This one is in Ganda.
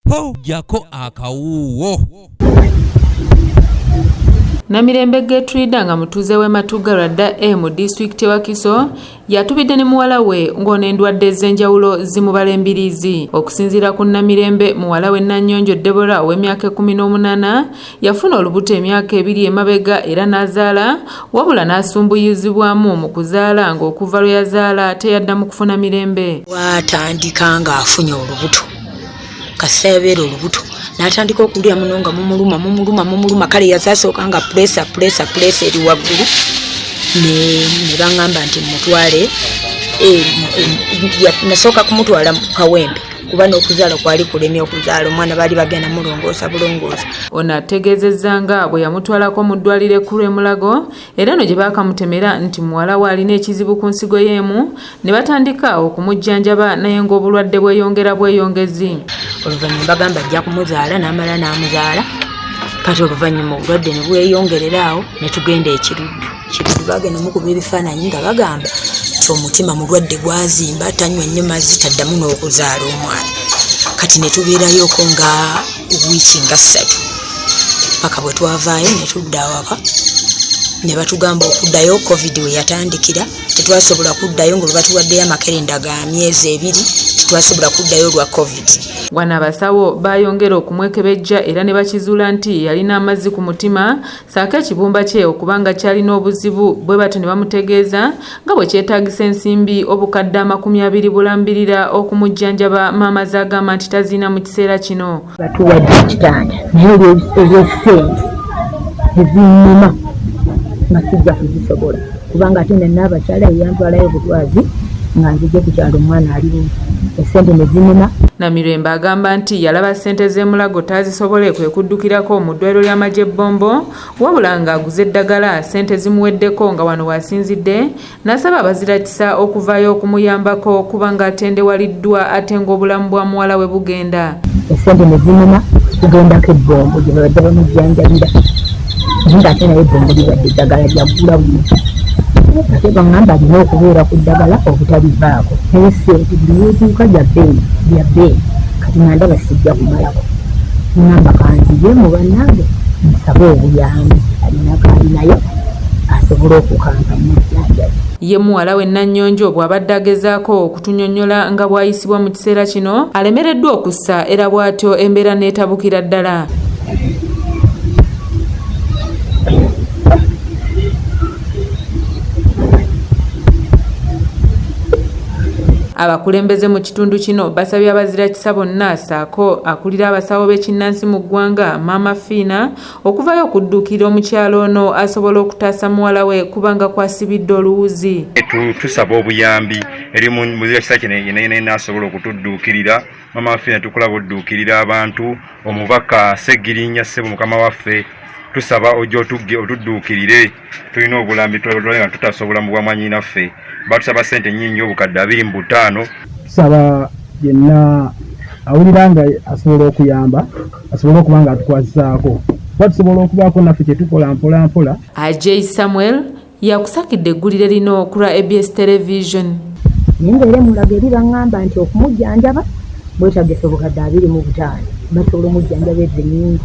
po jako akawuwo. Namirembe Getrida nga mutuze we Matuga Radda mu district wa Kiso yatubidde ne muwala we ng'ono endwadde ez'enjawulo zimubala embiriizi. Okusinziira ku Namirembe, muwala we Nannyonjo Deborah ow'emyaka 18 yafuna olubuto emyaka 2 emabega era n'azaala, wabula n'asumbuyizibwamu mu kuzaala ng'okuva lwe yazaala teyaddamu kufuna mirembe. Watandika ng'afunye olubuto kasebeera olubuto n'atandika okulya muno nga mumuluma kale yazasooka nga pressure eri waggulu ne bangamba nti mutwale nasooka kumutwala mu kawempe kuba n'okuzaala kwali kulemye okuzaala omwana baali bagenda mulongoosa bulongoosa. Ono ategeezezza nga bwe yamutwalako mu ddwaliro ekkulu e Mulago era no gye baakamutemera nti muwala we alina ekizibu ku nsigo y'emu ne batandika okumujjanjaba naye ng'obulwadde bweyongera bweyongezi. Oluvannyuma bagamba ajja kumuzaala n'amala n'amuzaala kati oluvannyuma obulwadde ne bweyongereraawo ne tugenda ekiruddu bagenda mukuba ebifaananyi nga bagamba omutima mulwadde gwazimba tanywa nnyo mazzi taddamu n'okuzaala omwana. Kati ne tubeerayoko nga wiiki nga 3 paka bwe twavaayo ne tudda awaka ne batugamba okuddayo covid we yatandikira tetwasobola kuddayo nga batuwaddeyo amakerenda ga myezi 2 tetwasobola kuddayo lwa covid. Wano abasawo bayongera okumwekebejja era ne bakizuula nti yalina amazzi ku mutima saako ekibumba kye okubanga kyalina obuzibu bwe bato ne bamutegeeza nga bwe kyetaagisa ensimbi obukadde 20 bulambirira okumujjanjaba maama z'agamba nti taziina mu kiseera kino. Batuwadde ekitanda naye ebyessente ezinnuma nga sijja kuzisobola kubanga ate n'abakyala eyantwalayo butwazi nga nzije ku kyalo omwana aliwo esente ne zinnuma. Namirembe agamba nti yalaba ssente z'e Mulago tazisobole kwe kuddukirako mu ddwaliro ly'amagye Bombo wabula ng'aguze eddagala ssente zimuweddeko nga wano wasinzidde n'asaba abaziratisa okuvaayo okumuyambako kuba ng'atendewaliddwa ate ng'obulamu bwa muwala we bugenda. Essente ne zinnuma tugendako ebbombo gye babadde bamujjanjabira nga ate naye ebbombo libadde eddagala lyaggula buno ate bangamba alina okubeera ku ddagala obutalivaako naye ssente buli weetuuka lya bbeeyi kati nga ndaba sijja kumalako ngamba kanzije mu bannange nsabe obuyambi alinayo asobole okukampanya jjanjabi. Ye muwala we Nannyonjo bw'abadde agezaako okutunnyonnyola nga bw'ayisibwa mu kiseera kino alemereddwa okussa era bw'atyo embeera n'etabukira ddala. Abakulembeze mu kitundu kino basabye abazirakisa bonna saako akulira abasawo b'ekinnansi mu ggwanga Maama Fiina okuvaayo okudduukira omukyalo ono asobola okutaasa muwala we kubanga kwasibidde oluwuzi. Tusaba obuyambi eri muzirakisa kino yenna n'asobola okutudduukirira. Maama Fiina tukulaba odduukirira abantu omubaka Segirinya Ssebo mukama waffe tusaba ojja otudduukirire tulina obulambi nga tutasobola mu bwamwanyi naffe batusaba ssente nnyingi obukadde 25. Tusaba yenna awulira nga asobola okuyamba asobola okuba nga atukwasizaako kuba tusobola okubaako naffe kye tukola mpola mpola. Ajay Samuel yakusakidde eggulire lino ku lwa ABS Television. Ningeere Mulago eri bangamba nti okumujjanjaba bwetagesa obukadde 25 basobola omujjanjaba ezzi nnyingi.